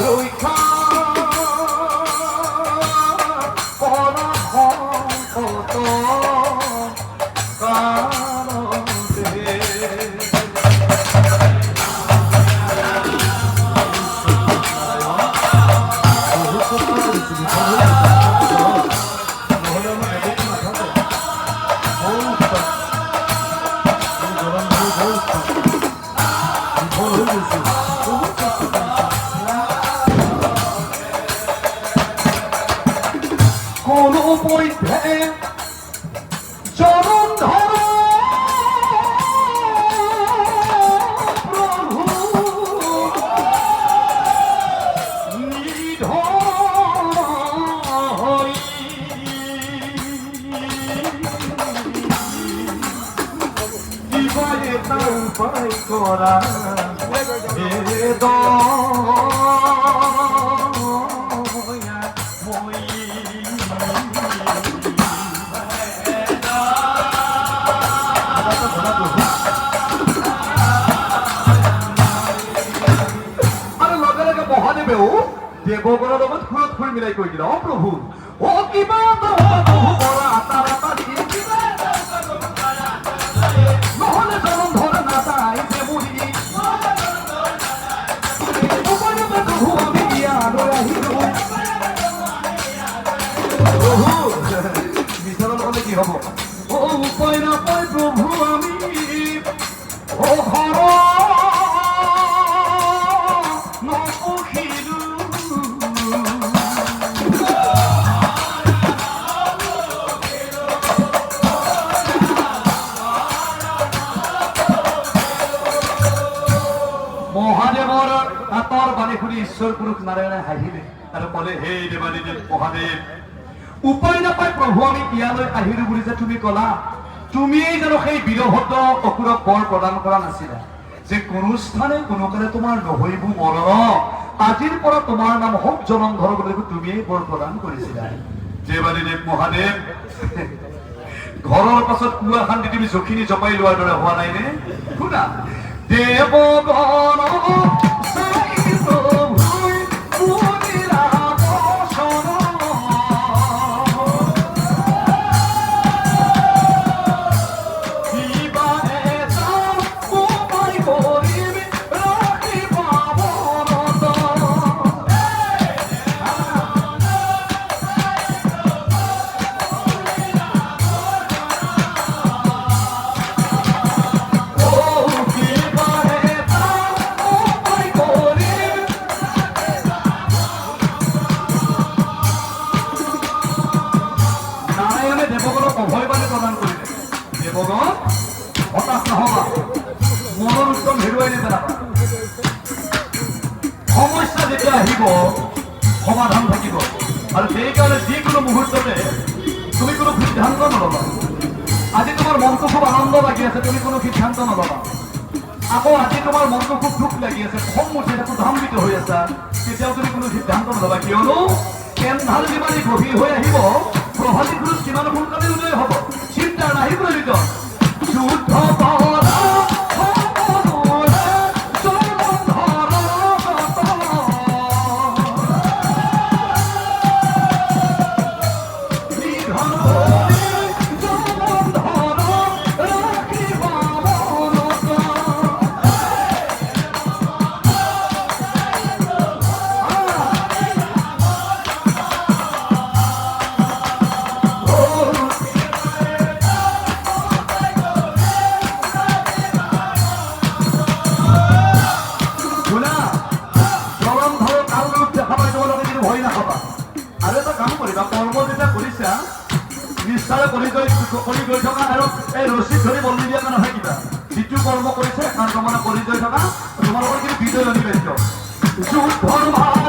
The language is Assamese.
ৰক্ষা কৰা সংকট কাৰণতে কোনো পথে চৰণ ধৰ প্ৰভু নিধন জীবনে তাৰ উপায় কৰা বেদ দেৱগণৰ লগত খুৰত খুৰি মিলাই কৈ দিলে অ প্ৰভু অ কিবা নহলে জনম ধৰা নাযায় যে মৰি প্ৰভু আমি ইয়ালৈ আহিলো প্ৰভু বিচাৰৰ নহলে কি হব অ উপায় নাপায় প্ৰভু আমি অ হৰ মহাদেৱৰ আঁতৰ বাণী শুনি ঈশ্বৰ পুৰুষ নাৰায়ণে হাঁহিলে আৰু ক'লে হে দেৱাদিদেৱ মহাদেৱ উপায় নাপায় প্ৰভু আমি ইয়ালৈ আহিলো বুলি যে তুমি ক'লা তুমিয়েই জানো সেই বীৰভদ্ৰ অসুৰক বৰ প্ৰদান কৰা নাছিলা যে কোনো স্থানে কোনো কালে তোমাৰ নহৈব মৰণ আজিৰ পৰা তোমাৰ নাম হওক জনন্ধৰ বুলি তুমিয়েই বৰ প্ৰদান কৰিছিলা দেৱাদিদেৱ মহাদেৱ ঘৰৰ পাছত কুৱা খান্দি তুমি জখিনী জপাই লোৱাৰ দৰে হোৱা নাই নে শুনা দেৱগণ সমস্যা যেতিয়া আহিব সমাধান থাকিব আৰু সেইকাৰণে যিকোনো মুহূৰ্ততে তুমি কোনো সিদ্ধান্ত নল'বা আজি তোমাৰ মনটো খুব আনন্দ লাগি আছে তুমি কোনো সিদ্ধান্ত নল'বা আকৌ আজি তোমাৰ মনটো খুব দুখ লাগি আছে খং উঠি আছে ধাম্বিত হৈ আছা তেতিয়াও তুমি কোনো সিদ্ধান্ত নল'বা কিয়নো কেন্ধাল যিমানে গভীৰ হৈ আহিব প্ৰভাতী পুৰুষ কিমান সোনকালে উদয় হ'ব চিন্তা নাহি প্ৰয়োজিত যুদ্ধ কৰি গৈ থকা আৰু এই ৰছীত ধৰি বন্দী দিয়া নহয় কিবা যিটো কৰ্ম কৰিছে একান্ত মানে কৰি গৈ থকা তোমালোকৰ কিন্তু বিজয় অনিবাৰ্য যুদ্ধৰ